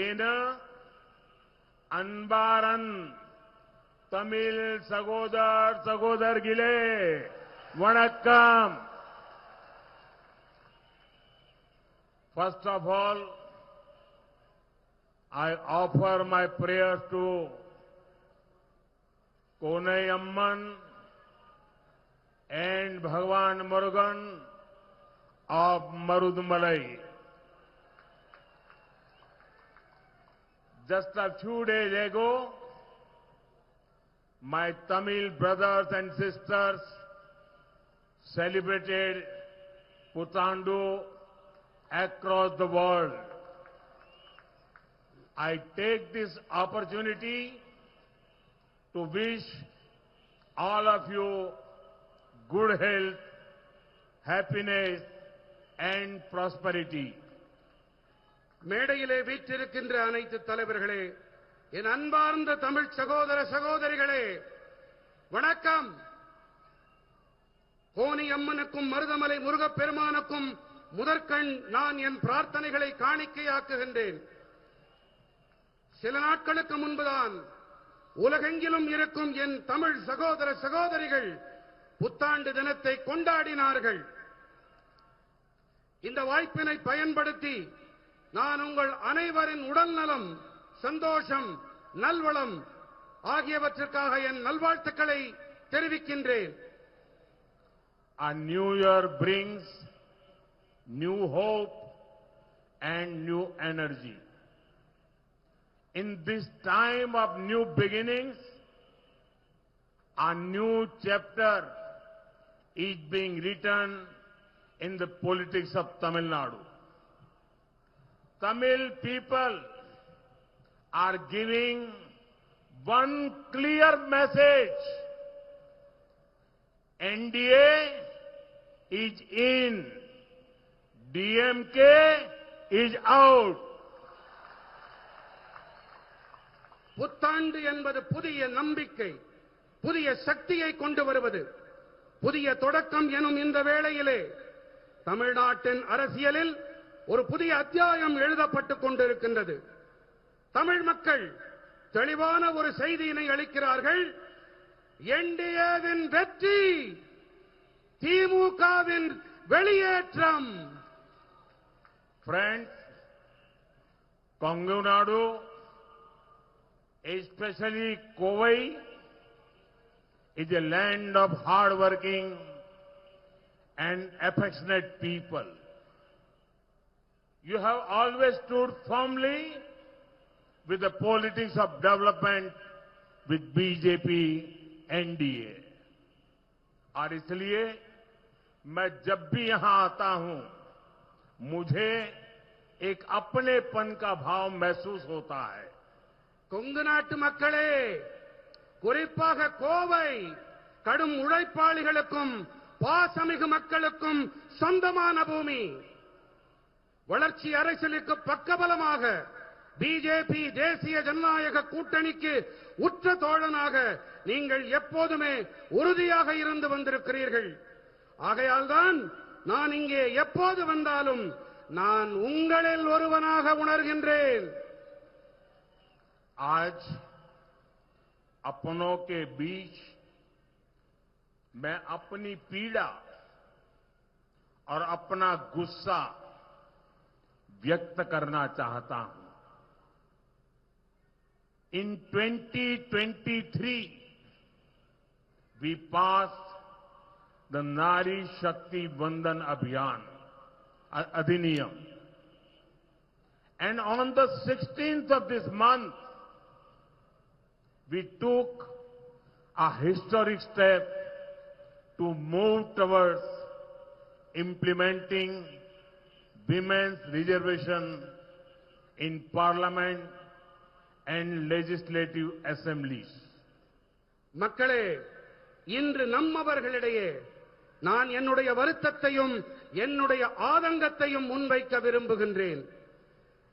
ஏன அன்பாரன் தமிழ் சகோதர சகோதரிகளே வணக்கம். First of all, I offer my prayers to Konai Amman and Bhagwan Murugan of Marudmalai. Just a few days ago, my Tamil brothers and sisters celebrated Puthandu across the world. I take this opportunity to wish all of you good health, happiness and prosperity. மேடையிலே வீற்றிருக்கின்ற அனைத்து தலைவர்களே, என் அன்பார்ந்த தமிழ் சகோதர சகோதரிகளே வணக்கம். Coney அம்மனுக்கும் Marudhamalai முருகப்பெருமானுக்கும் முதற்கண் நான் என் பிரார்த்தனைகளை காணிக்கையாக்குகின்றேன். சில நாட்களுக்கு முன்புதான் உலகெங்கிலும் இருக்கும் என் தமிழ் சகோதர சகோதரிகள் புத்தாண்டு தினத்தை கொண்டாடினார்கள். இந்த வாய்ப்பினை பயன்படுத்தி நான் உங்கள் அனைவரின் உடல்நலம், சந்தோஷம், நல்வளம் ஆகியவற்றிற்காக என் நல்வாழ்த்துக்களை தெரிவிக்கின்றேன். A new year brings new hope and new energy. In this time of new beginnings, a new chapter is being written in the politics of Tamil Nadu. Tamil people are giving one clear message. NDA is in, DMK is out. புத்தாண்டு என்பது புதிய நம்பிக்கை, புதிய சக்தியை கொண்டு வருவது. புதிய தொடக்கம் எனும் இந்த வேளையிலே தமிழ்நாட்டின் அரசியலில் ஒரு புதிய அத்தியாயம் எழுதப்பட்டுக் கொண்டிருக்கின்றது. தமிழ் மக்கள் தெளிவான ஒரு செய்தியினை அளிக்கிறார்கள். என்டிஏவின் வெற்றி, திமுகவின் வெளியேற்றம். Friends, Kongu Nadu, especially Kovai, is a land of hard-working and affectionate people. You have always stood firmly with the politics of development with BJP, NDA. और इसलिए मैं जब भी यहां आता हूं, मुझे एक अपनेपन का भाव महसूस होता है. கொங்கு நாட்டு மக்களே, குறிப்பாக கோவை கடும் உழைப்பாளிகளுக்கும் பாசமிகு மக்களுக்கும் சொந்தமான பூமி. வளர்ச்சி அரசியலுக்கு பக்கபலமாக பிஜேபி தேசிய ஜனநாயக கூட்டணிக்கு உற்ற தோழனாக நீங்கள் எப்போதுமே உறுதியாக இருந்து வந்திருக்கிறீர்கள். ஆகையால்தான் நான் இங்கே எப்போது வந்தாலும் நான் உங்களில் ஒருவனாக உணர்கின்றேன். आज अपनों के बीच मैं अपनी पीड़ा और अपना गुस्सा व्यक्त करना चाहता हूं. In 2023, we passed the Nari Shakti Vandan Abhiyan, Adhiniyam. And on the 16th of this month, we took a historic step to move towards implementing women's reservation in Parliament and legislative assemblies. மக்களே, இன்று நம்மவர்களிடையே நான் என்னுடைய வருத்தத்தையும் என்னுடைய ஆதங்கத்தையும் முன்வைக்க விரும்புகின்றேன்.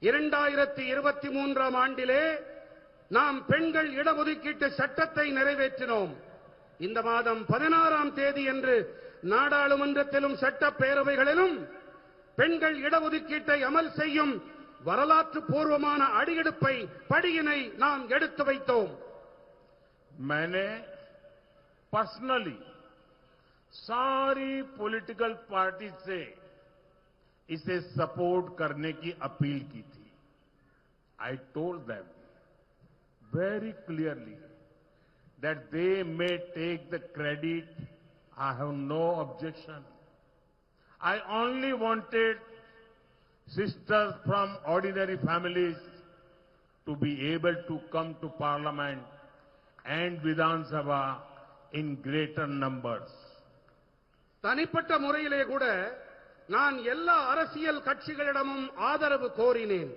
2023ஆம் ஆண்டிலே நாம் பெண்கள் இடஒதுக்கீட்டு சட்டத்தை நிறைவேற்றினோம். இந்த மாதம் 16ஆம் தேதியன்று நாடாளுமன்றத்திலும் சட்டப்பேரவைகளிலும் பெண்கள் இடஒதுக்கீட்டை அமல் செய்யும் வரலாற்று பூர்வமான அடியெடுப்பை படியினை நாம் எடுத்து வைத்தோம். मैंने पर्सनली सारी पॉलिटिकल पार्टी से इसे सपोर्ट करने की अपील की थी. I told them very clearly that they may take the credit. I have no objection. I only wanted sisters from ordinary families to be able to come to Parliament and Vidhan Sabha in greater numbers. தனிப்பட்ட முறையிலே கூட நான் எல்லா அரசியல் கட்சிகளிடமும் ஆதரவு கோரினேன்.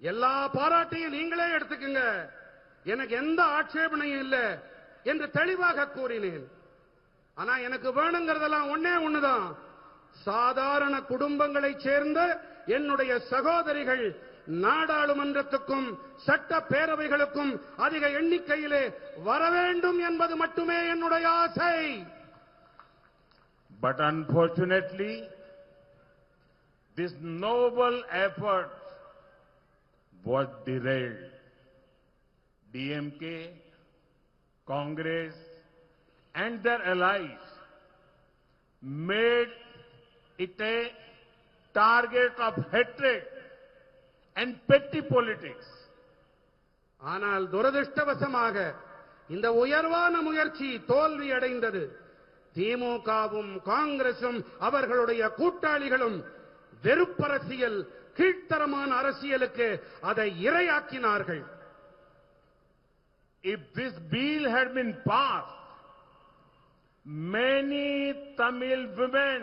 எல்லா பாராட்டையும் நீங்களே எடுத்துக்கங்க, எனக்கு எந்த ஆட்சேபனையும் இல்லை என்று தெளிவாக கூறினேன். ஆனா எனக்கு வேணுங்கிறதெல்லாம் ஒண்ணே ஒண்ணுதான், சாதாரண குடும்பங்களைச் சேர்ந்த என்னுடைய சகோதரிகள் நாடாளுமன்றத்துக்கும் சட்ட பேரவைகளுக்கும் அதிக எண்ணிக்கையிலே வர வேண்டும் என்பது மட்டுமே என்னுடைய ஆசை. But unfortunately, this noble effort was derailed. DMK, Congress and their allies made it a target of hatred and petty politics. ஆனால் துரதிர்ஷ்டவசமாக இந்த உயர்வான முயற்சி தோல்வி அடைந்தது. திமுகவும் காங்கிரசும் அவர்களுடைய கூட்டாளிகளும் வெறுப்பரசியல், கீழ்த்தரமான அரசியலுக்கு அதை இரையாக்கினார்கள். If this bill had been passed, many Tamil women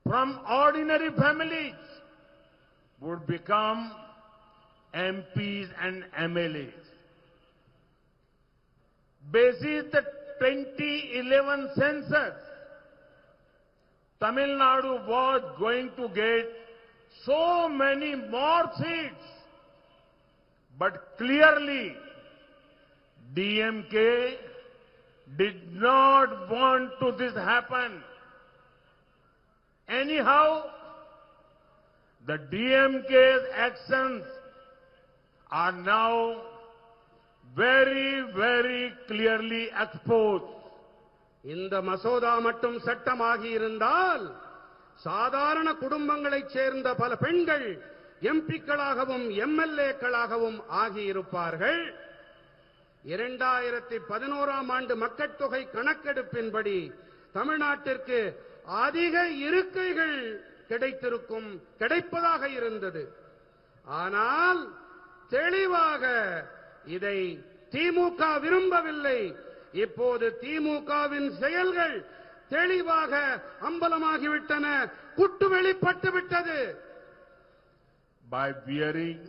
from ordinary families would become MPs and MLAs. Basis the 2011 census, Tamil Nadu was going to get so many more seats, but clearly DMK did not want to this happen. Anyhow, the DMK's actions are now very, very clearly exposed. இந்த மசோதா மட்டும் சட்டமாகி இருந்தால் சாதாரண குடும்பங்களைச் சேர்ந்த பல பெண்கள் எம்பிக்களாகவும் எம்எல்ஏக்களாகவும் ஆகியிருப்பார்கள். 2011ஆம் ஆண்டு மக்கட்தொகை கணக்கெடுப்பின்படி தமிழ்நாட்டிற்கு அதிக இருக்கைகள் கிடைப்பதாக இருந்தது. ஆனால் தெளிவாக இதை திமுக விரும்பவில்லை. இப்போது திமுகவின் செயல்கள் தெளிவாக அம்பலமாகிவிட்டன, குட்டு வெளிப்பட்டு விட்டது. By wearing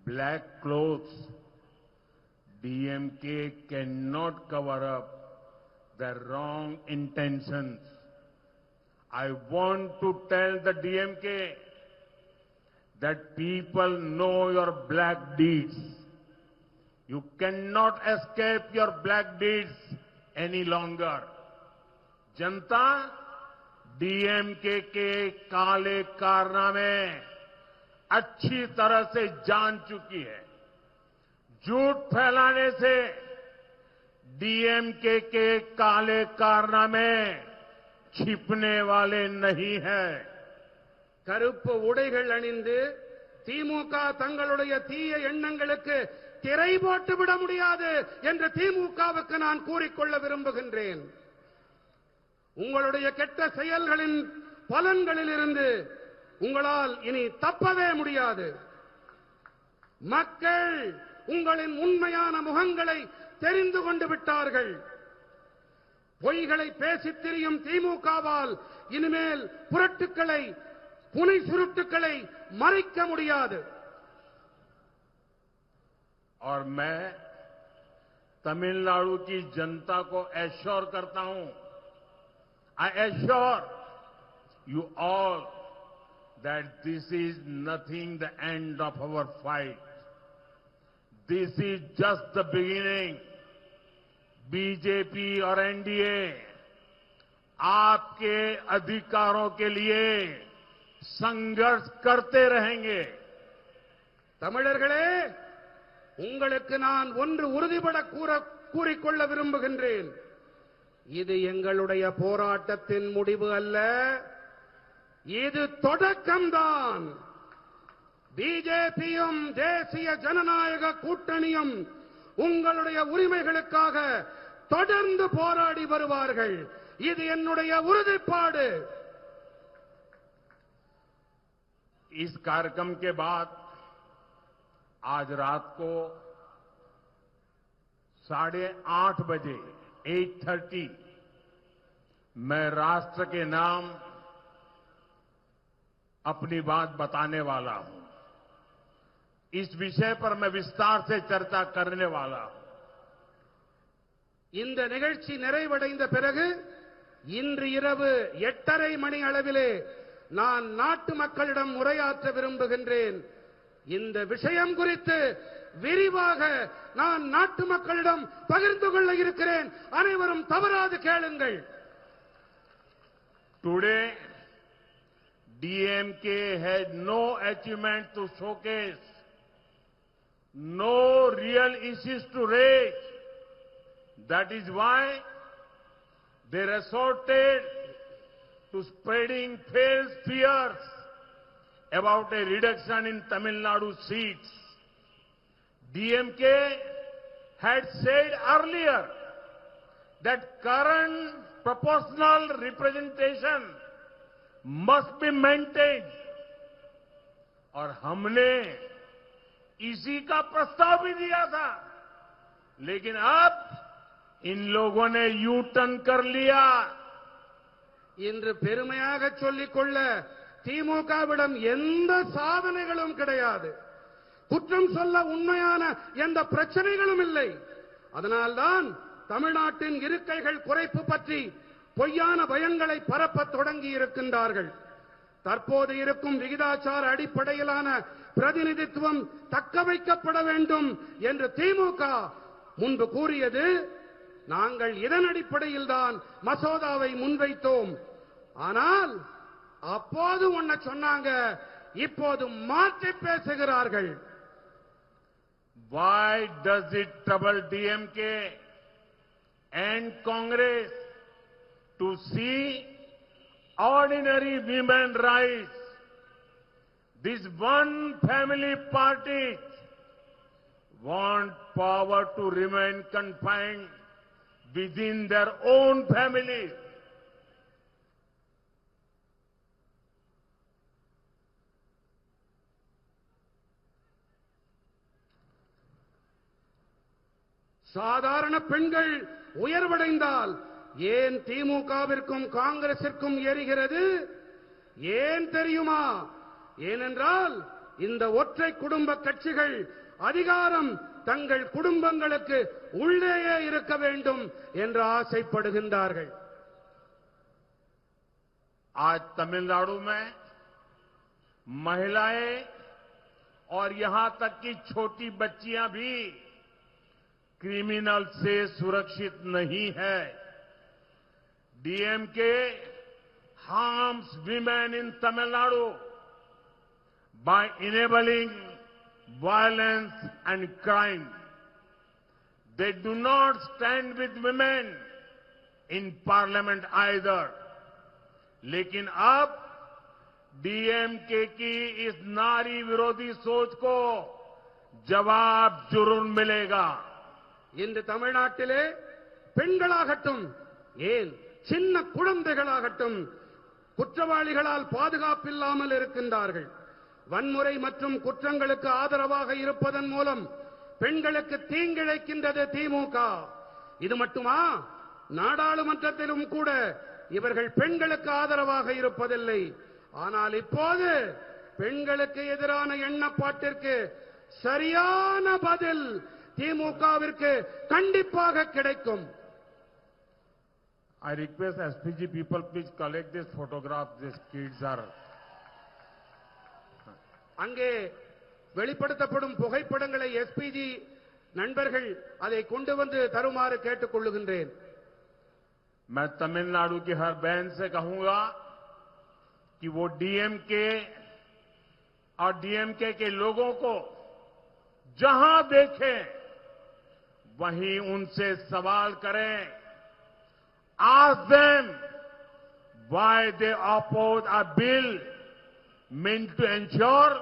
black clothes, DMK cannot cover up their wrong intentions. I want to tell the DMK that people know your black deeds. You cannot escape your black deeds any longer. Janata DMK के काले कारनामे अच्छी तरह से जान चुकी है. झूठ फैलाने से डीएमके के काले कारनामे छिपने वाले नहीं है. கருப்பு உடைகள் அணிந்து திமுக தங்களுடைய தீய எண்ணங்களுக்கு திரை போட்டு விட முடியாது என்று திமுகவுக்கு நான் கூறிக்கொள்ள விரும்புகின்றேன். உங்களுடைய கெட்ட செயல்களின் பலன்களிலிருந்து உங்களால் இனி தப்பவே முடியாது. மக்கள் உங்களின் உண்மையான முகங்களை தெரிந்து கொண்டு விட்டார்கள். பொய்களை பேசித் திரியும் திமுகவால் இனிமேல் புரட்டுக்களை, புனை சுருட்டுக்களை மறைக்க முடியாது. और मैं तमिलनाडु की जनता को एश्योर करता हूं, I assure you all that this is nothing the end of our fight. This is just the beginning. BJP और एनडीए आपके अधिकारों के लिए संघर्ष करते रहेंगे। தமிழர்களே, உங்களுக்கு நான் ஒன்று உறுதிபட கூறிக்கொள்ள விரும்புகின்றேன். இது எங்களுடைய போராட்டத்தின் முடிவு அல்ல, இது தொடக்கம்தான். பிஜேபியும் தேசிய ஜனநாயக கூட்டணியும் உங்களுடைய உரிமைகளுக்காக தொடர்ந்து போராடி வருவார்கள். இது என்னுடைய उறுதிப்பாடு. इस कार्यक्रम के बाद आज रात को 8:30 बजे 8:30 मैं राष्ट्र के नाम अपनी बात बताने वाला हूं। इस विषय पर मैं विस्तार से चर्चा करने वाला हूं। இந்த நிகழ்ச்சி நிறைவடைந்த பிறகு இன்று இரவு 8:30 மணி அளவிலே நான் நாட்டு மக்களிடம் உரையாற்ற விரும்புகின்றேன். இந்த விஷயம் குறித்து விரிவாக நான் நாட்டு மக்களிடம் பகிர்ந்து கொள்ள இருக்கிறேன். அனைவரும் தவறாது கேளுங்கள். Today, DMK had no achievement to showcase, no real issues to raise. That is why they resorted to spreading false fears about a reduction in Tamil Nadu seats. DMK had said earlier that current proportional representation must be maintained, और हमने इसी का प्रस्ताव भी दिया था। लेकिन अब इन लोगों ने यू टर्न कर लिया। இன்று பெருமையாக சொல்லிக்கொள்ள திமுகவிடம் எந்த சாதனைகளும் கிடையாது. குற்றம் சொல்ல உண்மையான எந்த பிரச்சனைகளும் இல்லை. அதனால்தான் தமிழ்நாட்டின் இருக்கைகள் குறைப்பு பற்றி பொய்யான பயங்களை பரப்பத் தொடங்கி இருக்கின்றார்கள். தற்போது இருக்கும் விகிதாச்சார அடிப்படையிலான பிரதிநிதித்துவம் தக்க வைக்கப்பட வேண்டும் என்று திமுக முன்பு கூறியது. நாங்கள் இதன் அடிப்படையில் தான் மசோதாவை முன்வைத்தோம். ஆனால் அப்போது ஒன்ன சொன்னாங்க, இப்போது மாற்றி பேசுகிறார்கள். Why does it trouble DMK and Congress to see ordinary women rights? This one family party want power to remain confined within their own family. சாதாரண பெண்கள் உயர்வடைந்தால் ஏன் திமுகவிற்கும் காங்கிரசிற்கும் எரிகிறது? ஏன் தெரியுமா? ஏனென்றால் இந்த ஒற்றை குடும்ப கட்சிகள் அதிகாரம் தங்கள் குடும்பங்களுக்கு உள்ளேயே இருக்க வேண்டும் என்று ஆசைப்படுகின்றார்கள். आज तमिलनाडु में महिलाएं और यहां तक कि छोटी बच्चियां भी क्रिमिनल से सुरक्षित नहीं है। DMK harms women in Tamil Nadu by enabling violence and crime. They do not stand with women in parliament either. लेकिन अब डीएमके की इस नारी विरोधी सोच को जवाब जरूर मिलेगा। இந்த தமிழ்நாட்டிலே பெண்களாகட்டும், ஏன் சின்ன குழந்தைகளாகட்டும் குற்றவாளிகளால் பாதுகாப்பில்லாமல் இருக்கின்றார்கள். வன்முறை மற்றும் குற்றங்களுக்கு ஆதரவாக இருப்பதன் மூலம் பெண்களுக்கு தீங்கிழைக்கின்றது திமுக. இது மட்டுமா, நாடாளுமன்றத்திலும் கூட இவர்கள் பெண்களுக்கு ஆதரவாக இருப்பதில்லை. ஆனால் இப்போது பெண்களுக்கு எதிரான எண்ணப்பாட்டிற்கு சரியான பதில் திமுகவிற்கு கண்டிப்பாக கிடைக்கும். I request SPG people please collect this photograph. These kids are. அங்கே வெளிப்படுத்தப்படும் புகைப்படங்களை எஸ்பிஜி நண்பர்கள் அதை கொண்டு வந்து தருமாறு கேட்டுக் கொள்ளுகின்றேன். मैं तमिलनाडु की हर बहन से कहूंगा कि वो डीएमके और डीएमके के लोगों को जहां देखें वहीं उनसे सवाल करें। Ask them why they oppose a bill meant to ensure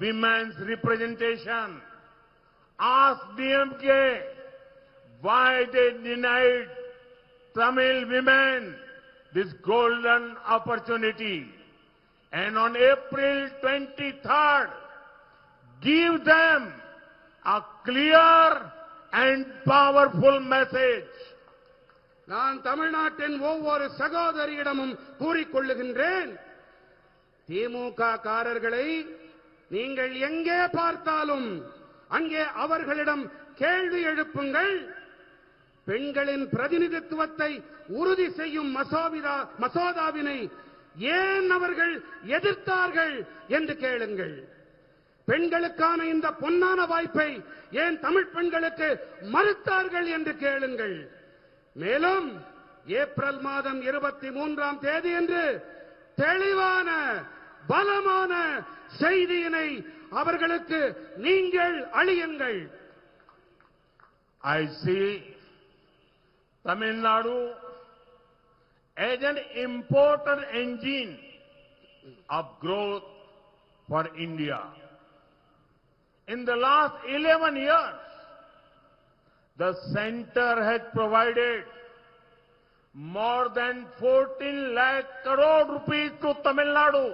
women's representation. Ask DMK why they denied Tamil women this golden opportunity. And on April 23rd, give them a clear and powerful message. நான் தமிழ்நாட்டின் ஒவ்வொரு சகோதரியிடமும் கூறிக்கொள்ளுகின்றேன், திமுக காரர்களை நீங்கள் எங்கே பார்த்தாலும் அங்கே அவர்களிடம் கேள்வி எழுப்புங்கள். பெண்களின் பிரதிநிதித்துவத்தை உறுதி செய்யும் மசோதாவினை ஏன் அவர்கள் எதிர்த்தார்கள் என்று கேளுங்கள். பெண்களுக்கான இந்த பொன்னான வாய்ப்பை ஏன் தமிழ் பெண்களுக்கு மறுத்தார்கள் என்று கேளுங்கள். மேலும் ஏப்ரல் மாதம் 23ஆம் தேதியன்று தெளிவான பலமான செய்தியினை அவர்களுக்கு நீங்கள் அளியுங்கள். I see Tamil Nadu as an important engine of growth for India. In the last 11 years, the center has provided more than 14 lakh crore rupees to Tamil Nadu.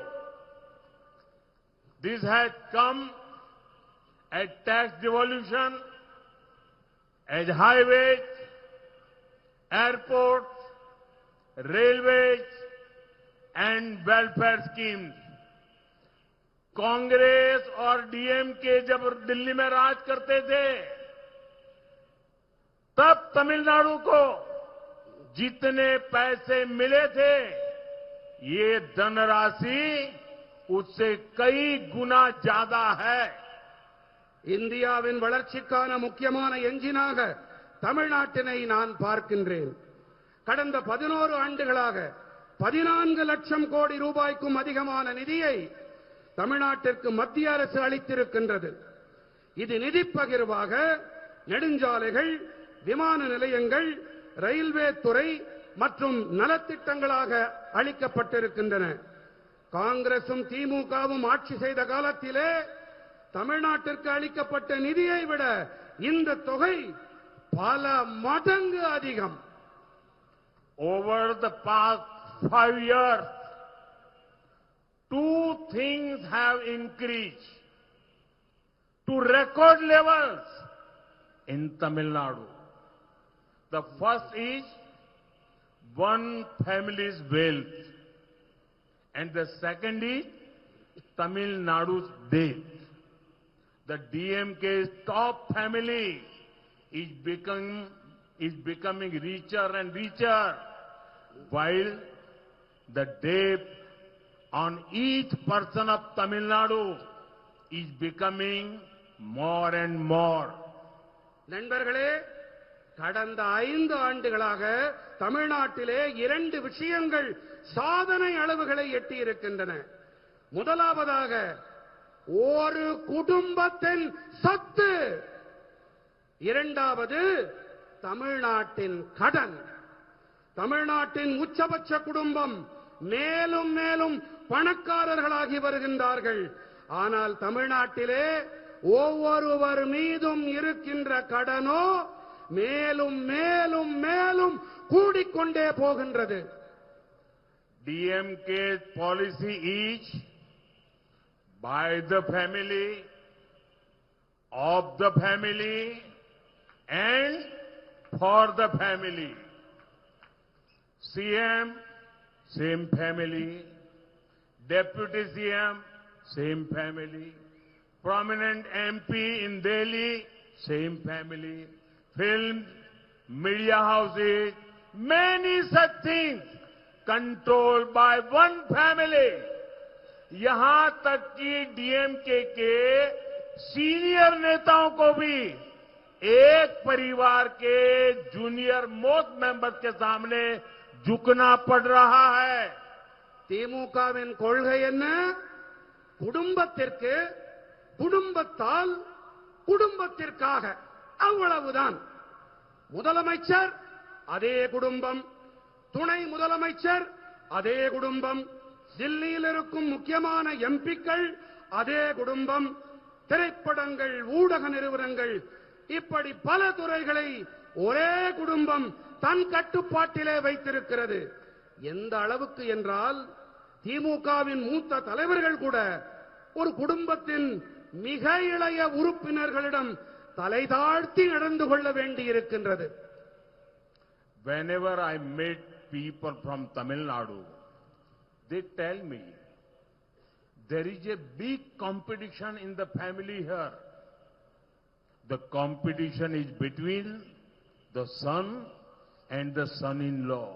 This has come as tax devolution, as highways, airports, railways, and welfare schemes. Congress और DMK जब दिल्ली में राज करते थे, तब तमिलनाडु को जितने पैसे मिले थे, ये धनराशि उससे कई गुना ज्यादा है. இந்தியாவின் வளர்ச்சிக்கான முக்கியமான என்ஜினாக தமிழ்நாட்டினை நான் பார்க்கின்றேன். கடந்த 11 ஆண்டுகளாக 14 லட்சம் கோடி ரூபாய்க்கும் அதிகமான நிதியை தமிழ்நாட்டிற்கு மத்திய அரசு அளித்திருக்கின்றது. இது நிதி பகிர்வாக நெடுஞ்சாலைகள், விமான நிலையங்கள், ரயில்வே துறை மற்றும் நலத்திட்டங்களாக அளிக்கப்பட்டிருக்கின்றன. காங்கிரசும் திமுகவும் ஆட்சி செய்த காலத்திலே தமிழ்நாட்டிற்கு அளிக்கப்பட்ட நிதியை விட இந்த தொகை பல மடங்கு அதிகம். Over the past 5 years, two things have increased to record levels in Tamil Nadu. The first is one family's wealth, and the second is Tamil Nadu's death. The DMK's top family is becoming richer and richer, while the debt on each person of Tamil Nadu is becoming more and more. நண்பர்களே, கடந்த 5 ஆண்டுகளாக தமிழ்நாட்டிலே 2 விஷயங்கள் சாதனை அளவுகளை எட்டியிருக்கின்றன. முதலாவதாக ஒரு குடும்பத்தின் சொத்து, இரண்டாவது தமிழ்நாட்டின் கடன். தமிழ்நாட்டின் உச்சபட்ச குடும்பம் மேலும் மேலும் பணக்காரர்களாகி வருகின்றார்கள். ஆனால் தமிழ்நாட்டிலே ஒவ்வொருவர் மீதும் இருக்கின்ற கடனோ மேலும் மேலும் மேலும் கூடிக்கொண்டே போகின்றது. DMK's policy is by the family, of the family, and for the family. CM, same family. Deputy CM, same family. Prominent MP in Delhi, same family. Films, media houses, many such things controlled by one family. यहां तक कि DMK के senior नेताओं को भी एक परिवार के जूनियर मोस्ट मेंबर्स के सामने झुकना पड़ रहा है. திமுகவின் கொள்கை என்ன? குடும்பத்திற்கு, குடும்பத்தால், குடும்பத்திற்காக, அவ்வளவுதான். முதலமைச்சர் அதே குடும்பம், துணை முதலமைச்சர் அதே குடும்பம், டெல்லியில் இருக்கும் முக்கியமான எம்பிக்கள் அதே குடும்பம், திரைப்படங்கள், ஊடக நிறுவனங்கள், இப்படி பல துறைகளை ஒரே குடும்பம் தன் கட்டுப்பாட்டிலே வைத்திருக்கிறது. எந்த அளவுக்கு என்றால் திமுகவின் மூத்த தலைவர்கள் கூட ஒரு குடும்பத்தின் மிக இளைய உறுப்பினர்களிடம் தலை தாழ்த்தி நடந்து கொள்ள வேண்டியிருக்கின்றது. Whenever I meet people from Tamil Nadu, they tell me there is a big competition in the family here. The competition is between the son and the son-in-law.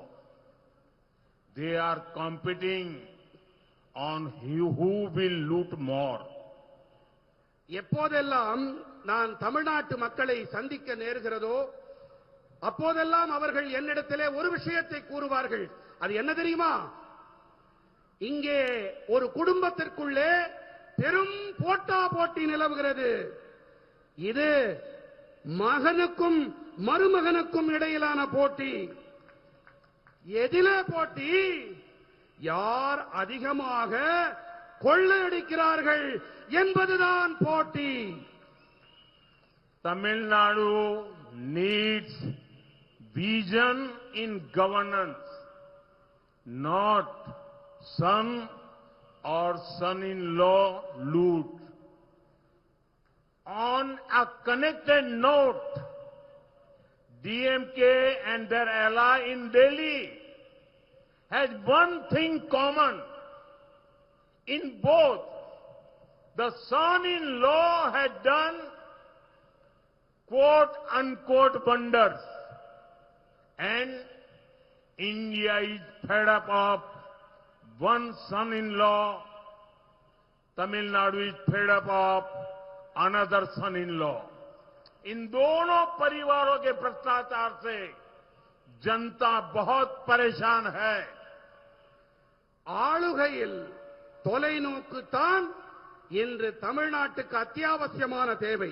They are competing on who will loot more. எப்போதெல்லாம் நான் தமிழ்நாட்டு மக்களை சந்திக்க நேர்கிறதோ அப்போதெல்லாம் அவர்கள் என்னிடத்திலே ஒரு விஷயத்தை கூறுவார்கள். அது என்ன தெரியுமா? இங்கே ஒரு குடும்பத்திற்குள்ளே பெரும் போட்டா போட்டி நிலவுகிறது. இது மகனுக்கும் மருமகனுக்கும் இடையிலான போட்டி. எதிலே போட்டி? யார் அதிகமாக கொள்ளையடிக்கிறார்கள் என்பதுதான் போட்டி. Tamil Nadu needs vision in governance, not son or son-in-law loot. On a connected note, DMK and their ally in Delhi has one thing common. In both, the son-in-law had done quote-unquote wonders, and India is fed up of one son-in-law. Tamil Nadu is fed up of another son-in-law. इन दोनों परिवारों के भ्रष्टाचार से जनता बहुत परेशान है. ஆளுகையில் தொலைநோக்கு தான் இன்று தமிழ்நாட்டுக்கு அத்தியாவசியமான தேவை.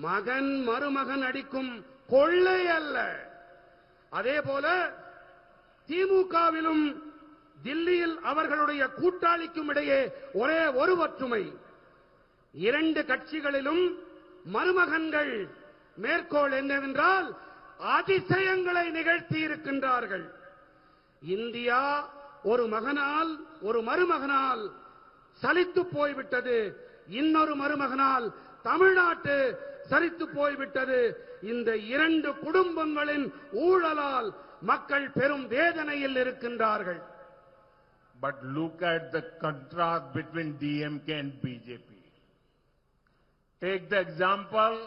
மகன் மருமகன் அடிக்கும் கொள்ளை அல்ல. அதேபோல திமுகவிலும் தில்லியில் அவர்களுடைய கூட்டாளிக்கும் இடையே ஒரே ஒரு ஒற்றுமை. இரண்டு கட்சிகளிலும் மருமகன்கள் மேற்கோள் என்னவென்றால் அதிசயங்களை நிகழ்த்தி இருக்கின்றார்கள். இந்தியா ஒரு மகனால் ஒரு மருமகனால் சலித்து போய்விட்டது. இன்னொரு மருமகனால் தமிழ்நாட்டு சலித்து போய்விட்டது. இந்த இரண்டு குடும்பங்களின் ஊழலால் மக்கள் பெரும் வேதனையில் இருக்கின்றார்கள். But look at the contrast between DMK and BJP. Take the example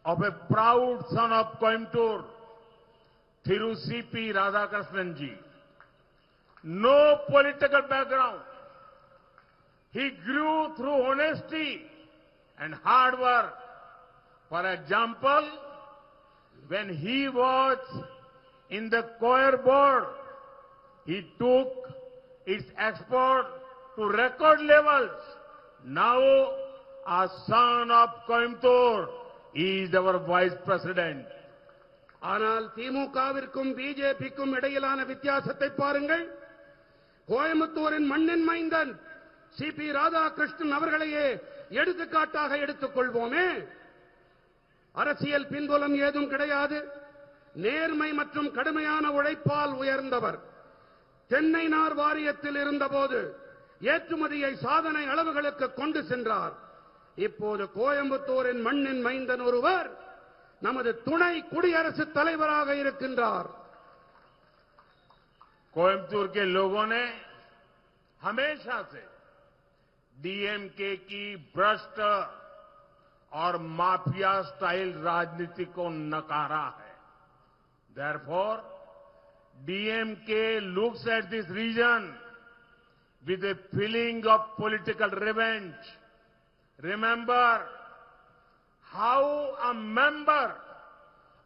of a proud son of Coimbatore, Thiru C.P. Radhakrishnan ji. No political background. He grew through honesty and hard work. For example, when he was in the choir board, he took its export to record levels. Now, a son of Coimbatore is our vice president. ஆனால் திமுகவிற்கும் பிஜேபிக்கும் இடையிலான வித்தியாசத்தை பாருங்கள். கோயம்புத்தூரின் மண்ணின் மைந்தன் CP Radhakrishnan அவர்களையே எடுத்துக்காட்டாக எடுத்துக் கொள்வோமே. அரசியல் பின்புலம் ஏதும் கிடையாது. நேர்மை மற்றும் கடுமையான உழைப்பால் உயர்ந்தவர். தென்னை நார் வாரியத்தில் இருந்தபோது ஏற்றுமதியை சாதனை அளவுகளுக்கு கொண்டு சென்றார். இப்போது கோயம்புத்தூரின் மண்ணின் மைந்தன் ஒருவர் நமது துணை குடியரசுத் தலைவராக இருக்கின்றார். कोयम्बतूर के लोगों ने हमेशा से डीएमके की भ्रष्ट और माफिया स्टाइल राजनीति को नकारा है. Therefore, DMK looks at this region with a feeling of political revenge. Remember how a member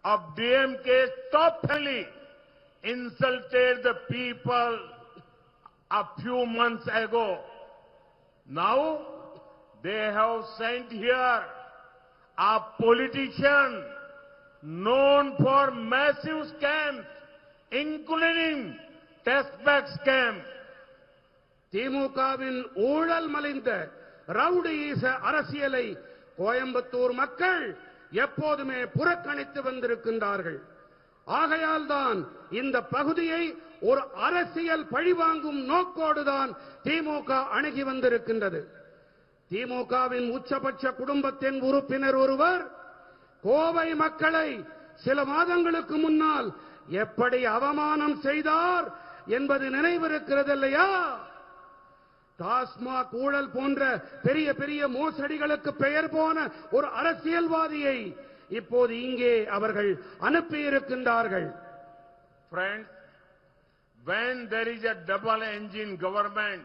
of DMK's top family insulted the people a few months ago. Now, they have sent here a politician known for massive scams, including test back scam. திமுகவின் ஊழல் மலிந்த ரவுடியீச அரசியலை கோயம்புத்தூர் மக்கள் எப்போதுமே புறக்கணித்து வந்திருக்கின்றார்கள். ஆகையால் தான் இந்த பகுதியை ஒரு அரசியல் பழிவாங்கும் நோக்கோடுதான் திமுக அணுகி வந்திருக்கின்றது. திமுகவின் உச்சபட்ச குடும்பத்தின் உறுப்பினர் ஒருவர் கோவை மக்களை சில மாதங்களுக்கு முன்னால் எப்படி அவமானம் செய்தார் என்பது நினைவிருக்கிறது இல்லையா? டாஸ்மாக் ஊழல் போன்ற பெரிய பெரிய மோசடிகளுக்கு பெயர் போன ஒரு அரசியல்வாதியை இப்போது இங்கே அவர்கள் அனுப்பியிருக்கின்றார்கள். Friends, when there is a double engine government,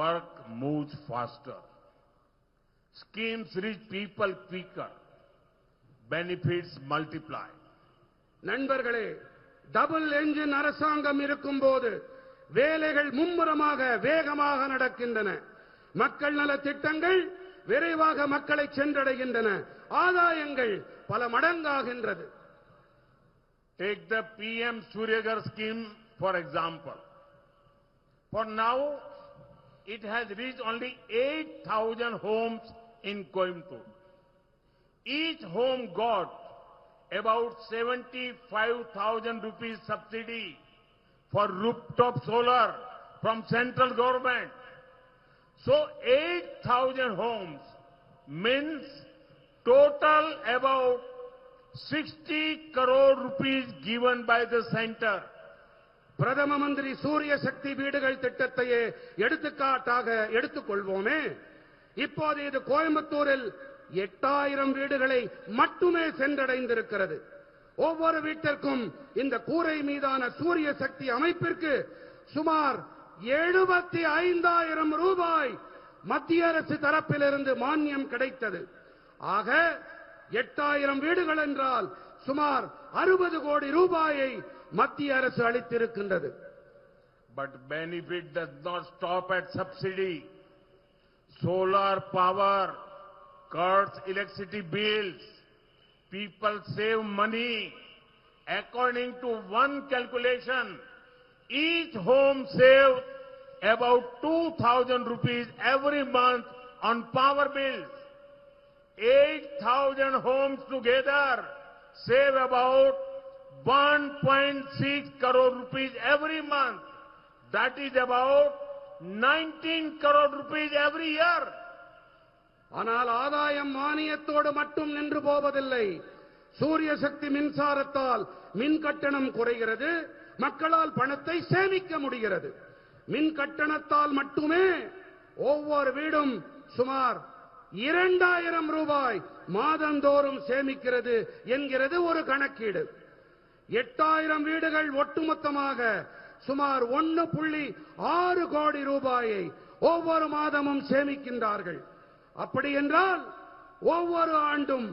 work moves faster. Schemes reach people quicker. Benefits multiply. நண்பர்களே, டபுள் என்ஜின் அரசாங்கம் இருக்கும்போது வேலைகள் மும்முரமாக வேகமாக நடக்கின்றன. மக்கள் நல திட்டங்கள் விரைவாக மக்களை சென்றடைகின்றன. ஆதாயங்கள் பல மடங்காகின்றது. Take the PM Suryagar scheme for example. For now, it has reached only 8,000 homes in Coimbatore. Each home got about 75,000 rupees subsidy for rooftop solar from central government. So 8,000 homes means total about 60 crore rupees given by the center. பிரதம மந்திரி சூரிய சக்தி வீடுகள் திட்டத்தையே எடுத்துக்காட்டாக எடுத்துக்கொள்வோமே. இப்போது இது கோயம்புத்தூரில் 8,000 வீடுகளை மட்டுமே சென்றடைந்திருக்கிறது. ஒவ்வொரு வீட்டிற்கும் இந்த கூரை மீதான சூரிய சக்தி அமைப்பிற்கு சுமார் 75,000 ரூபாய் மத்திய அரசு தரப்பிலிருந்து மானியம் கிடைத்தது. ஆக 8,000 வீடுகள் என்றால் சுமார் 60 கோடி ரூபாயை மத்திய அரசு அளித்திருக்கின்றது. But benefit does not stop at subsidy. Solar power cuts electricity bills. People save money. According to one calculation, each home saves about 2,000 rupees every month on power bills. 8,000 homes together save about 1.6 crore rupees every month. That is about 19 crore rupees every year. ஆனால் ஆதாயம் மானியத்தோடு மட்டும் நின்று போவதில்லை. சூரிய சக்தி மின்சாரத்தால் மின் கட்டணம் குறைகிறது. மக்களால் பணத்தை சேமிக்க முடிகிறது. மின் கட்டணத்தால் மட்டுமே ஒவ்வொரு வீடும் சுமார் 2,000 ரூபாய் மாதந்தோறும் சேமிக்கிறது என்கிறது ஒரு கணக்கீடு. 8,000 வீடுகள் ஒட்டுமொத்தமாக சுமார் 1.6 கோடி ரூபாயை ஒவ்வொரு மாதமும் சேமிக்கின்றார்கள். அப்படி என்றால் ஒவ்வொரு ஆண்டும்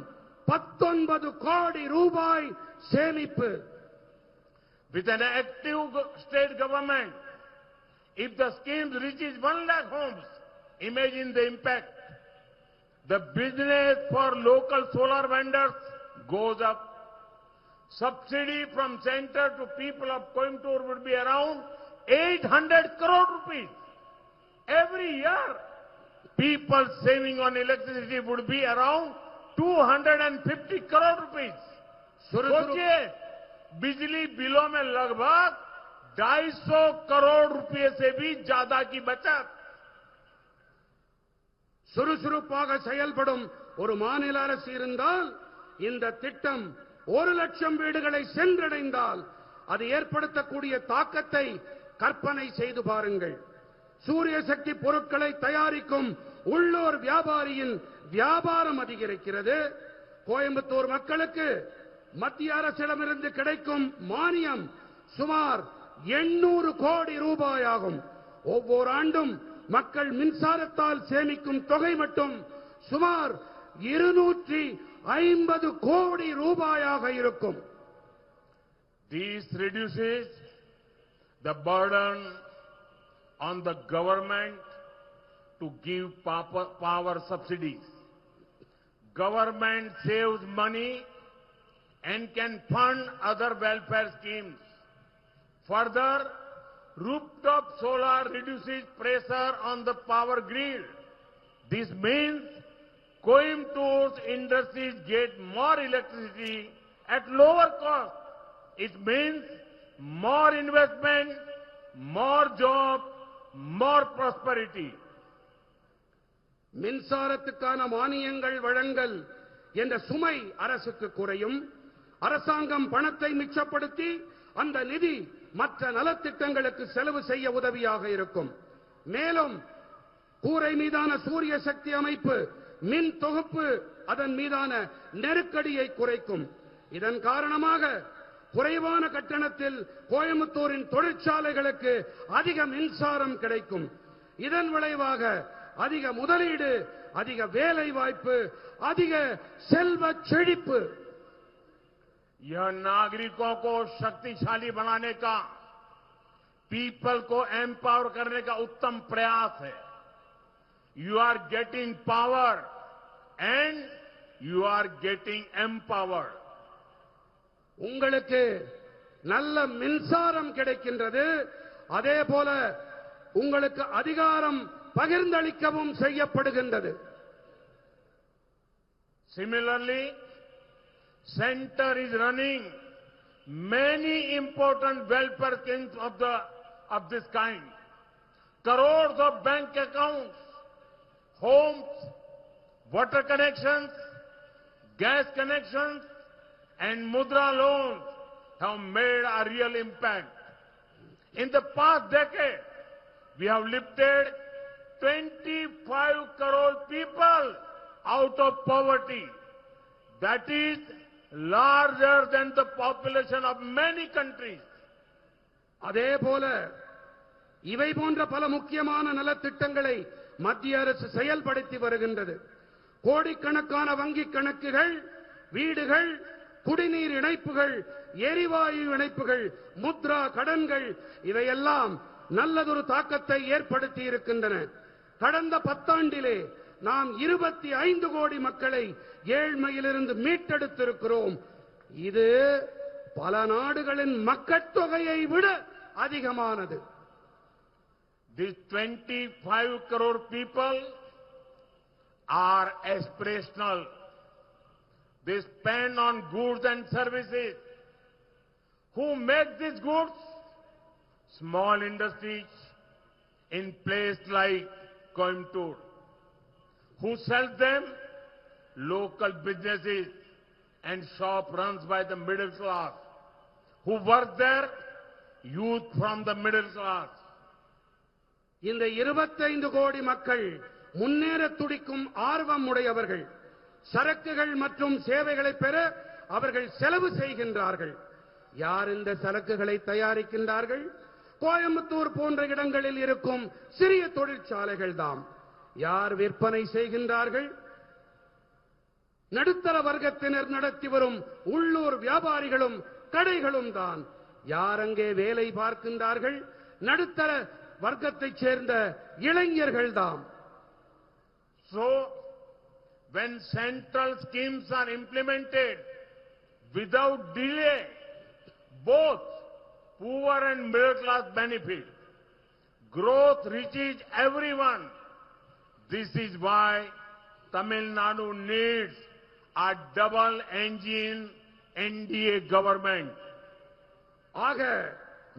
19 கோடி ரூபாய் சேமிப்பு. With an active state government, if the scheme reaches 1 lakh homes, imagine the impact. The business for local solar vendors goes up. Subsidy from center to people of Coimbatore would be around 800 crore rupees. Every year, people saving on electricity would be around 250 crore rupees. सोचिए, बिजली बिलों में लगभग 250 करोड़ रुपए से भी ज्यादा की बचत. சுறுசுறுப்பாக செயல்படும் ஒரு மாநில அரசு இருந்தால் இந்த திட்டம் 1 லட்சம் வீடுகளை சென்றடைந்தால் அது ஏற்படுத்தக்கூடிய தாக்கத்தை கற்பனை செய்து பாருங்கள். சூரிய சக்தி பொருட்களை தயாரிக்கும் உள்ளூர் வியாபாரியின் வியாபாரம் அதிகரிக்கிறது. கோயம்புத்தூர் மக்களுக்கு மத்திய அரசிடமிருந்து கிடைக்கும் மானியம் சுமார் 800 கோடி ரூபாய் ஆகும். ஒவ்வொரு ஆண்டும் மக்கள் மின்சாரத்தால் சேமிக்கும் தொகை மட்டும் சுமார் 250 கோடி ரூபாயாக இருக்கும். This reduces the burden on the government to give power subsidies. Government saves money and can fund other welfare schemes. Further, rooftop solar reduces pressure on the power grid. This means Coimbator's industries get more electricity at lower cost. It means more investment, more jobs, more prosperity. மின்சாரத்துக்கான மானியங்கள் வழங்கல் என்ற சுமை அரசுக்கு குறையும். அரசாங்கம் பணத்தை மிச்சப்படுத்தி அந்த நிதி மற்ற நலத்திட்டங்களுக்கு செலவு செய்ய உதவியாக இருக்கும். மேலும் கூரை மீதான சூரிய சக்தி அமைப்பு, மின் தொகுப்பு அதன் மீதான நெருக்கடியை குறைக்கும். இதன் காரணமாக குறைவான கட்டணத்தில் கோயம்புத்தூரின் தொழிற்சாலைகளுக்கு அதிக மின்சாரம் கிடைக்கும். இதன் விளைவாக அதிக முதலீடு, அதிக வேலை வாய்ப்பு, அதிக செல்வ செழிப்பு. यह नागरिकों को शक्तिशाली बनाने का, पीपल को एम्पावर करने का उत्तम प्रयास है. You are getting power and you are getting empowered. உங்களுக்கு நல்ல மின்சாரம் கிடைக்கின்றது, அதே போல உங்களுக்கு அதிகாரம் பகிர்ந்தளிக்கவும் செய்யப்படுகின்றது. Similarly, Center is running many important welfare schemes of this kind. Crores of bank accounts, homes, water connections, gas connections, and Mudra loans have made a real impact. In the past decade, we have lifted 25 crore people out of poverty. That is larger than the population of many countries. அதே போல இவை போன்ற பல முக்கியமான நலத்திட்டங்களை மத்திய அரசு செயல்படுத்தி வருகின்றது. கோடிக்கணக்கான வங்கிக் கணக்குகள், வீடுகள், குடிநீர் இணைப்புகள், எரிவாயு இணைப்புகள், முத்ரா கடன்கள் இவையெல்லாம் நல்லதொரு தாக்கத்தை ஏற்படுத்தி இருக்கின்றன. கடந்த 10 ஆண்டிலே நாம் 25 கோடி மக்களை ஏழ்மையிலிருந்து மீட்டெடுத்திருக்கிறோம். இது பல நாடுகளின் மக்கட்தொகையை விட அதிகமானது. These 25 crore people are aspirational. They spend on goods and services. Who make these goods? Small industries in places like Coimbatore. Who sells them? Local businesses and shop runs by the middle class. Who work there? Youth from the middle class. இந்த 25 கோடி மக்கள் முன்னேற துடிக்கும் ஆர்வம் உடையவர்கள். சரக்குகள் மற்றும் சேவைகளை பெற அவர்கள் செலவு செய்கின்றார்கள். யார் இந்த சரக்குகளை தயாரிக்கின்றார்கள்? கோயம்புத்தூர் போன்ற இடங்களில் இருக்கும் சிறிய தொழிற்சாலைகள் தாம். யார் விற்பனை செய்கின்றார்கள்? நடுத்தர வர்க்கத்தினர் நடத்தி வரும் உள்ளூர் வியாபாரிகளும் கடைகளும் தான். யார் அங்கே வேலை பார்க்கின்றார்கள்? நடுத்தர வர்க்கத்தைச் சேர்ந்த இளைஞர்கள் தாம். So, when central schemes are implemented without delay, both poor and middle class benefit. Growth reaches everyone. This is why Tamil Nadu needs a double engine NDA government. ஆக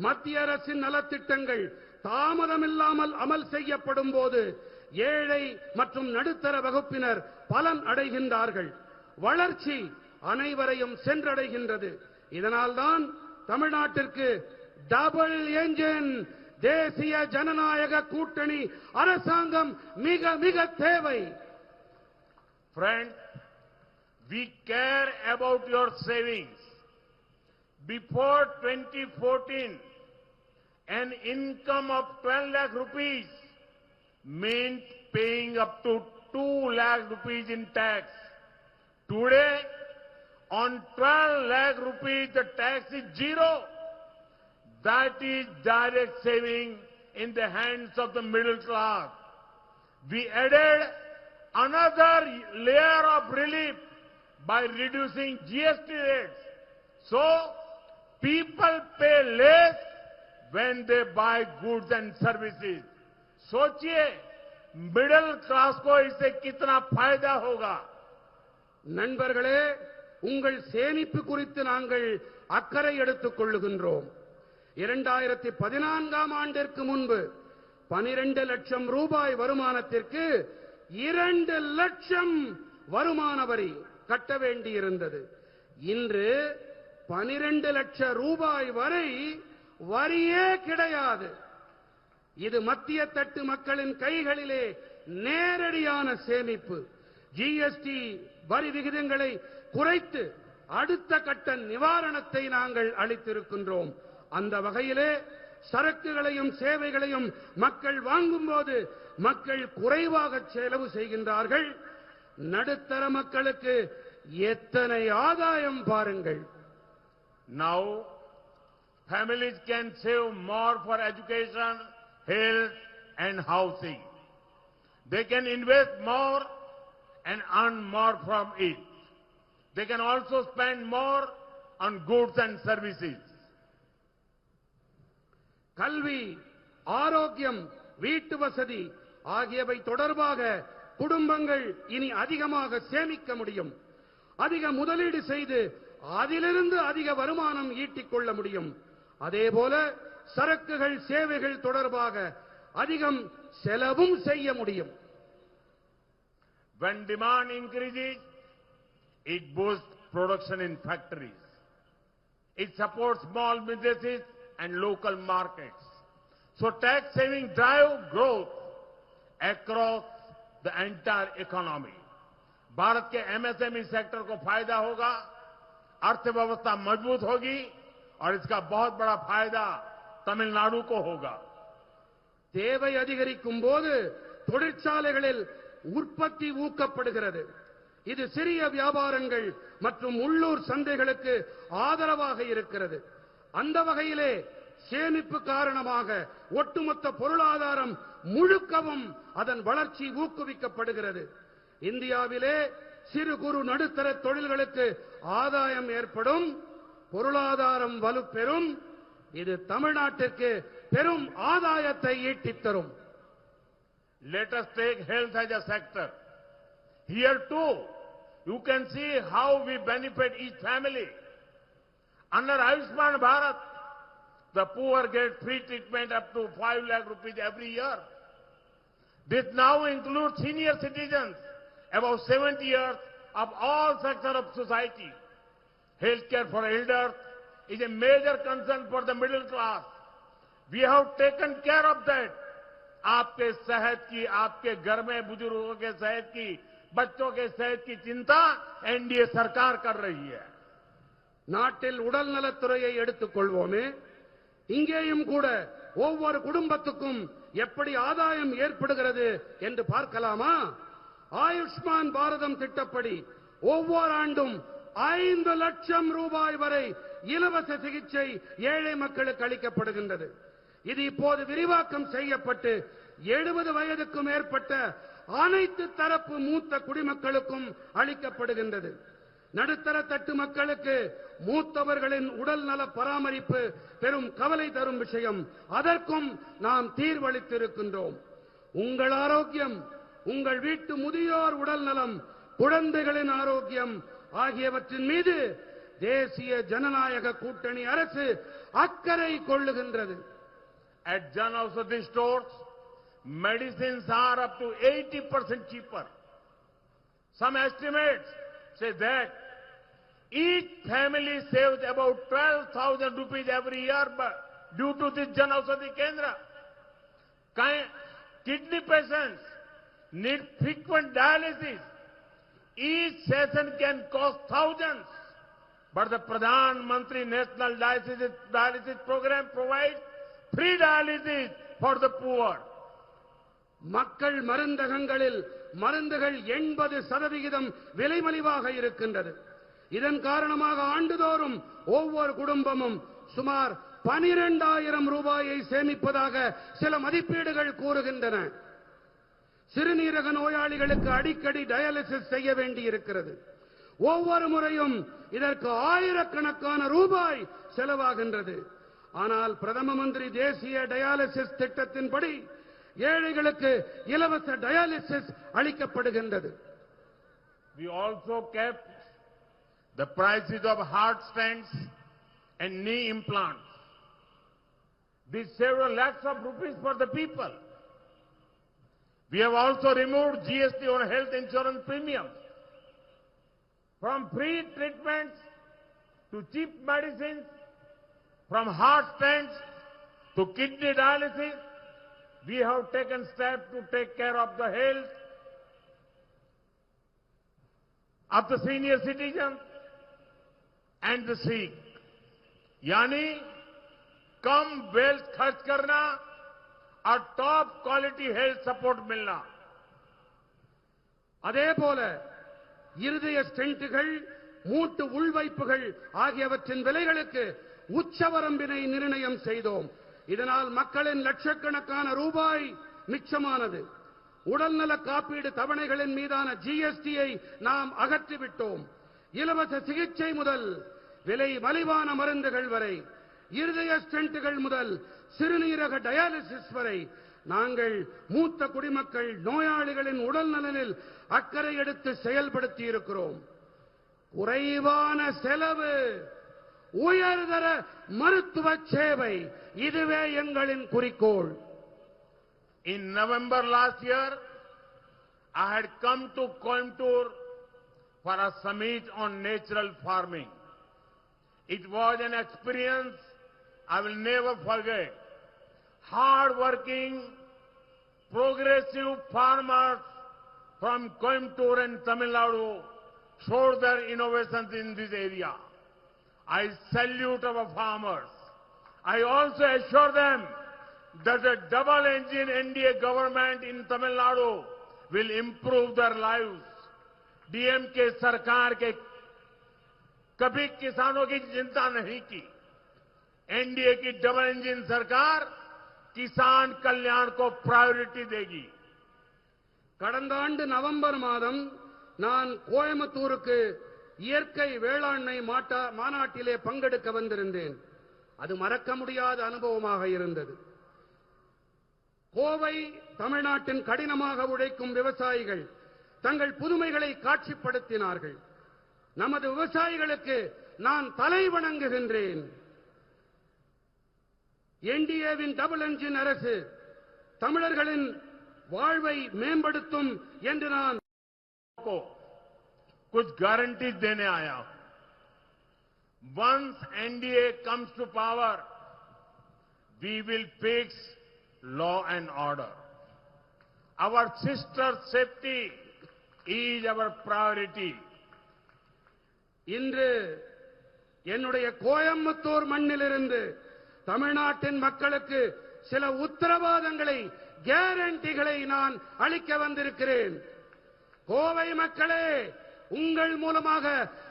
மத்திய அரசின் நலத்திட்டங்கள் தாமதமில்லாமல் அமல் செய்யப்படும் போது ஏழை மற்றும் நடுத்தர வகுப்பினர் பலன் அடைகின்றார்கள். வளர்ச்சி அனைவரையும் சென்றடைகின்றது. இதனால்தான் தமிழ்நாட்டிற்கு டபுள் என்ஜின் தேசிய ஜனநாயக கூட்டணி அரசாங்கம் மிக மிக தேவை. Friends, we care about your savings. Before 2014, an income of 12 lakh rupees meant paying up to 2 lakh rupees in tax. Today, on 12 lakh rupees, the tax is zero. That is direct saving in the hands of the middle class. We added another layer of relief by reducing GST rates. So, people pay less when they buy goods and services. सोचिए middle class को इससे कितना फायदा होगा. நண்பர்களே, உங்கள் சேமிப்பு குறித்து நாங்கள் அக்கறை எடுத்துக் கொள்ளுகின்றோம். 2014ஆம் ஆண்டிற்கு முன்பு 12 லட்சம் ரூபாய் வருமானத்திற்கு 2 லட்சம் வருமான வரி கட்ட வேண்டியிருந்தது. இன்று 12 லட்சம் ரூபாய் வரை வரியே கிடையாது. இது மத்திய தட்டு மக்களின் கைகளிலே நேரடியான சேமிப்பு. ஜிஎஸ்டி வரி விகிதங்களை குறைத்து அடுத்த கட்ட நிவாரணத்தை நாங்கள் அளித்திருக்கின்றோம். அந்த வகையிலே சரக்குகளையும் சேவைகளையும் மக்கள் வாங்கும்போது மக்கள் குறைவாக செலவு செய்கின்றார்கள். நடுத்தர மக்களுக்கு எத்தனை ஆதாயம் பாருங்கள். Now, families can save more for education, health and housing. They can invest more and earn more from it. They can also spend more on goods and services. கல்வி, ஆரோக்கியம், வீட்டு வசதி ஆகியவை தொடர்பாக குடும்பங்கள் இனி அதிகமாக சேமிக்க முடியும். அதிக முதலீடு செய்து அதிலிருந்து அதிக வருமானம் ஈட்டிக் கொள்ள முடியும். அதேபோல சரக்குகள் சேவைகள் தொடர்பாக அதிகம் செலவும் செய்ய முடியும். When demand increases, it boosts production in factories. It supports small businesses and local markets. So tax saving drive growth across the entire economy. Bharat के एमएसएमई सेक्टर को फायदा होगा, अर्थव्यवस्था मजबूत होगी और इसका बहुत बड़ा फायदा तमिलनाडु को होगा. தேவை அதிகரிக்கும் போது தொழிற்சாலைகளில் உற்பத்தி ஊக்கப்படுகிறது. இது சிறிய வியாபாரங்கள் மற்றும் உள்ளூர் சந்தைகளுக்கு ஆதரவாக இருக்கிறது. அந்த வகையிலே சேமிப்பு காரணமாக ஒட்டுமொத்த பொருளாதாரம் முழுக்கவும் அதன் வளர்ச்சி ஊக்குவிக்கப்படுகிறது. இந்தியாவிலே சிறு குறு நடுத்தர தொழில்களுக்கு ஆதாயம் ஏற்படும், பொருளாதாரம் வலுப்பெறும். இது தமிழ்நாட்டிற்கு பெரும் ஆதாயத்தை ஈட்டித் தரும். Let us take health as a sector. Here too, you can see how we benefit each family. Under Ayushman Bharat, the poor get free treatment up to 5 lakh rupees every year. This now includes senior citizens above 70 years of all sectors of society. Healthcare for elders is a major concern for the middle class. We have taken care of that. आपके सेहत की, आपके घर में बुजुर्गों के सेहत की, बच्चों के सेहत की चिंता एनडीए सरकार कर रही है. நாட்டில் உடல் நலத்துறையை எடுத்துக் கொள்வோமே, இங்கேயும் கூட ஒவ்வொரு குடும்பத்துக்கும் எப்படி ஆதாயம் ஏற்படுகிறது என்று பார்க்கலாமா? ஆயுஷ்மான் பாரதம் திட்டப்படி ஒவ்வொரு ஆண்டும் 5 லட்சம் ரூபாய் வரை இலவச சிகிச்சை ஏழை மக்களுக்கு அளிக்கப்படுகின்றது. இது இப்போது விரிவாக்கம் செய்யப்பட்டு 70 வயதுக்கு மேற்பட்ட அனைத்து தரப்பு மூத்த குடிமக்களுக்கும் அளிக்கப்படுகின்றது. நடுத்தர தட்டு மக்களுக்கு மூத்தவர்களின் உடல் நல பராமரிப்பு பெரும் கவலை தரும் விஷயம். அதற்கும் நாம் தீர்வளித்திருக்கின்றோம். உங்கள் ஆரோக்கியம், உங்கள் வீட்டு முதியோர் உடல் நலம், குழந்தைகளின் ஆரோக்கியம் ஆகியவற்றின் மீது தேசிய ஜனநாயக கூட்டணி அரசு அக்கறை கொள்ளுகின்றது. At Jan Aushadhi stores, medicines are up to 80% cheaper. Some estimates say that each family saves about 12,000 rupees every year due to this Jan Aushadhi Kendra. Kidney patients need frequent dialysis. Each session can cost thousands. But the Pradhan Mantri National Dialysis Program provides free dialysis for the poor. மக்கள் மருந்தகங்களில் மருந்துகள் 80% விலைமலிவாக இருக்கின்றது. இதன் காரணமாக ஆண்டுதோறும் ஒவ்வொரு குடும்பமும் சுமார் 12,000 ரூபாயை சேமிப்பதாக சில மதிப்பீடுகள் கூறுகின்றன. சிறுநீரக நோயாளிகளுக்கு அடிக்கடி டயாலிசிஸ் செய்ய வேண்டியிருக்கிறது. ஒவ்வொரு முறையும் இதற்கு ஆயிரக்கணக்கான ரூபாய் செலவாகின்றது. ஆனால் பிரதம மந்திரி தேசிய டயாலிசிஸ் திட்டத்தின்படி ஏழைகளுக்கு இலவச dialysis அளிக்கப்படுகின்றது. We also kept the prices of heart stents and knee implants. These several lakhs of rupees for the people. We have also removed GST on health insurance premiums. From free treatments to cheap medicines, from heart stents to kidney dialysis, we have taken steps to take care of the health of the senior citizens and the sick. यानी कम wealth खर्च करना और top quality health support मिलना. அதேபோல இருதய ஸ்டென்ட்கள், மூட்டு உள்வைப்புகள் ஆகியவற்றின் விலைகளுக்கு உச்சவரம்பினை நிர்ணயம் செய்தோம். இதனால் மக்களின் லட்சக்கணக்கான ரூபாய் மிச்சமானது. உடல்நல காப்பீடு தவணைகளின் மீதான ஜிஎஸ்டியை நாம் அகற்றிவிட்டோம். இலவச சிகிச்சை முதல் விலை மலிவான மருந்துகள் வரை, இருதய ஸ்டென்ட்கள் முதல் சிறுநீரக டயாலிசிஸ் வரை நாங்கள் மூத்த குடிமக்கள் நோயாளிகளின் உடல் நலனில் அக்கறை எடுத்து செயல்படுத்தி இருக்கிறோம். குறைவான செலவு, உயர்தர மருத்துவ சேவை, இதுவே எங்களின் குறிக்கோள். In November last year, I had come to Coimbatore for a summit on natural farming. It was an experience I will never forget. Hard-working, progressive farmers from Coimbatore and Tamil Nadu showed their innovations in this area. I salute our farmers. I also assure them that the double-engine NDA government in Tamil Nadu will improve their lives. DMK सरकार के कभी किसानों की चिंता नहीं की. NDA की double engine सरकार किसान कल्याण को प्रायोरिटी देगी. கடந்த ஆண்டு நவம்பர் மாதம் நான் கோயம்புத்தூருக்கு இயற்கை வேளாண்மை மாநாட்டிலே பங்கெடுக்க வந்திருந்தேன். அது மறக்க முடியாத அனுபவமாக இருந்தது. கோவை தமிழ்நாட்டின் கடினமாக உழைக்கும் விவசாயிகள் தங்கள் புதுமைகளை காட்சிப்படுத்தினார்கள். நமது விவசாயிகளுக்கு நான் தலை வணங்குகின்றேன். என்டிஏவின் டபுள் என்ஜின் அரசு தமிழர்களின் வாழ்வை மேம்படுத்தும் என்று நான் कुछ गारंटी देने आया हूं. Once NDA comes to power, we will fix law and order. Our sisters' safety is our priority. இன்று என்னுடைய கோயம்புத்தூர் மண்ணிலிருந்து தமிழ்நாட்டின் மக்களுக்கு சில உத்தரவாதங்களை, கேரண்டிகளை நான் அளிக்க வந்திருக்கிறேன். கோவை மக்களே, உங்கள் மூலமாக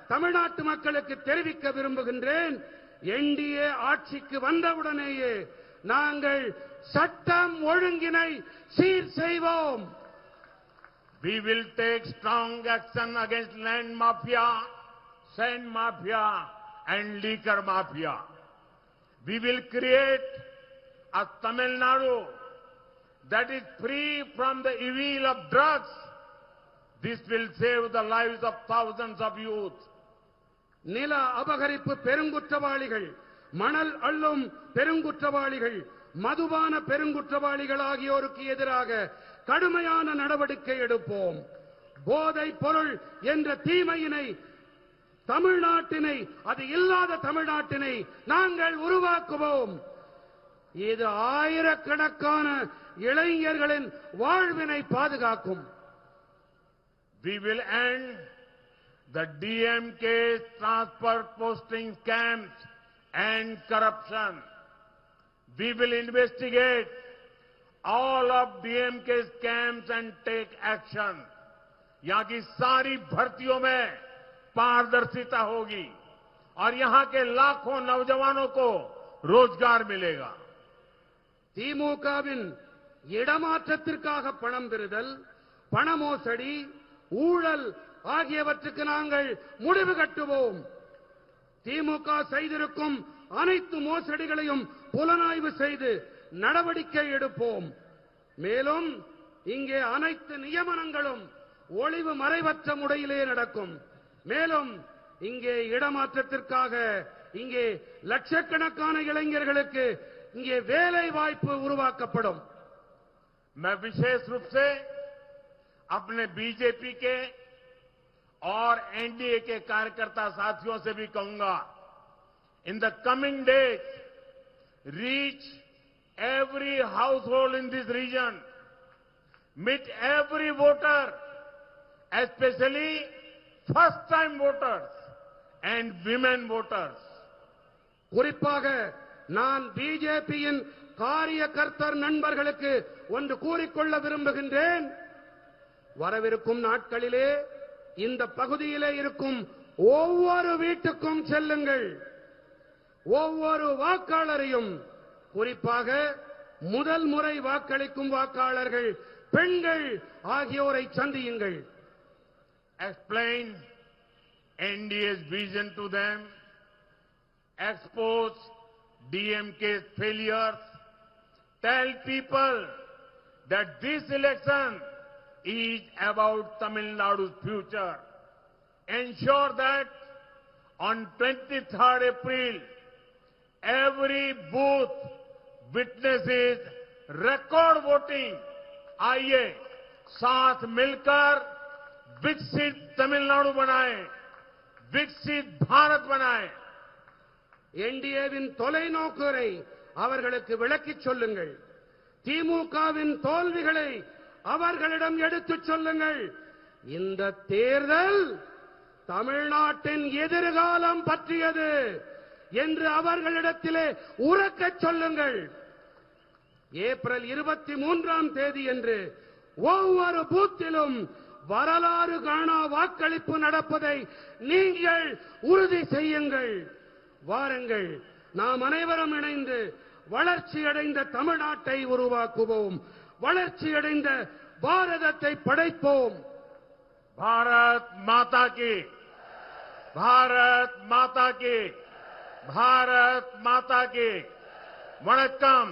தமிழ்நாட்டு மக்களுக்கு தெரிவிக்க விரும்புகின்றேன். என்டிஏ ஆட்சிக்கு வந்தவுடனேயே நாங்கள் சட்டம் ஒழுங்கினை சீர் செய்வோம். We will take strong action against land mafia, sand mafia and liquor mafia. We will create a Tamil Nadu that is free from the evil of drugs. This will save the lives of thousands of youth. நில அபகரிப்பு பெருங்குற்றவாளிகள், மணல் அள்ளும் பெருங்குற்றவாளிகள், மதுபான பெருங்குற்றவாளிகள் ஆகியோருக்கு எதிராக கடுமையான நடவடிக்கை எடுப்போம். போதைப் பொருள் என்ற தீமையினை, தமிழ்நாட்டினை, அது இல்லாத தமிழ்நாட்டினை நாங்கள் உருவாக்குவோம். இது ஆயிரக்கணக்கான இளைஞர்களின் வாழ்வினை பாதுகாக்கும். We will end the DMK transfer posting scams and corruption. We will investigate all of DMK scams and take action. यहां की सारी भर्तियों में पारदर्शिता होगी और यहां के लाखों नौजवानों को रोजगार मिलेगा। திமுகவின் இடமாற்றத்திற்காக பணம் பெறுதல், பண மோசடி, ஊழல் ஆகியவற்றுக்கு நாங்கள் முடிவு கட்டுவோம். திமுக செய்திருக்கும் அனைத்து மோசடிகளையும் புலனாய்வு செய்து நடவடிக்கை எடுப்போம். மேலும் இங்கே அனைத்து நியமனங்களும் ஒளிவு மறைவற்ற முறையிலே நடக்கும். மேலும் இங்கே இடமாற்றத்திற்காக இங்கே லட்சக்கணக்கான இளைஞர்களுக்கு இங்கே வேலை வாய்ப்பு உருவாக்கப்படும். मैं विशेष रूप से अपने बीजेपी के और एनडीए के कार्यकर्ता साथियों से भी कहूंगा, in the coming days reach every household in this region, meet every voter, especially first time voters and women voters. குறிப்பாக நான் பிஜேபியின் காரியகர்த்தர் நண்பர்களுக்கு ஒன்று கூறிக்கொள்ள விரும்புகின்றேன். வரவிருக்கும் நாட்களிலே இந்த பகுதியிலே இருக்கும் ஒவ்வொரு வீட்டுக்கும் செல்லுங்கள். ஒவ்வொரு வாக்காளரையும், குறிப்பாக முதல் முறை வாக்களிக்கும் வாக்காளர்கள், பெண்கள் ஆகியோரை சந்தியுங்கள். Explain NDA's vision to them, expose DMK's failures, tell people that this election is about Tamil Nadu's future. Ensure that on 23rd April, every booth witnesses record voting. आइए साथ मिलकर विकसित तमिलनाडु बनाएं, विकसित भारत बनाएं. என்டிஏவின் தொலைநோக்கரை அவர்களுக்கு விளக்கிச் சொல்லுங்கள். திமுகவின் தோல்விகளை அவர்களிடம் எடுத்துச் சொல்லுங்கள். இந்த தேர்தல் தமிழ்நாட்டின் எதிர்காலம் பற்றியது என்று அவர்களிடத்திலே உரக்கச் சொல்லுங்கள். ஏப்ரல் 23ஆம் தேதியன்று ஒவ்வொரு பூத்திலும் வரலாறு காணா வாக்களிப்பு நடப்பதை நீங்கள் உறுதி செய்யுங்கள். வாருங்கள், நாம் அனைவரும் இணைந்து வளர்ச்சியடைந்த தமிழ்நாட்டை உருவாக்குவோம், வளர்ச்சியடைந்த பாரதத்தை படைப்போம். भारत माता की, भारत माता की, भारत माता की. वणक्कम.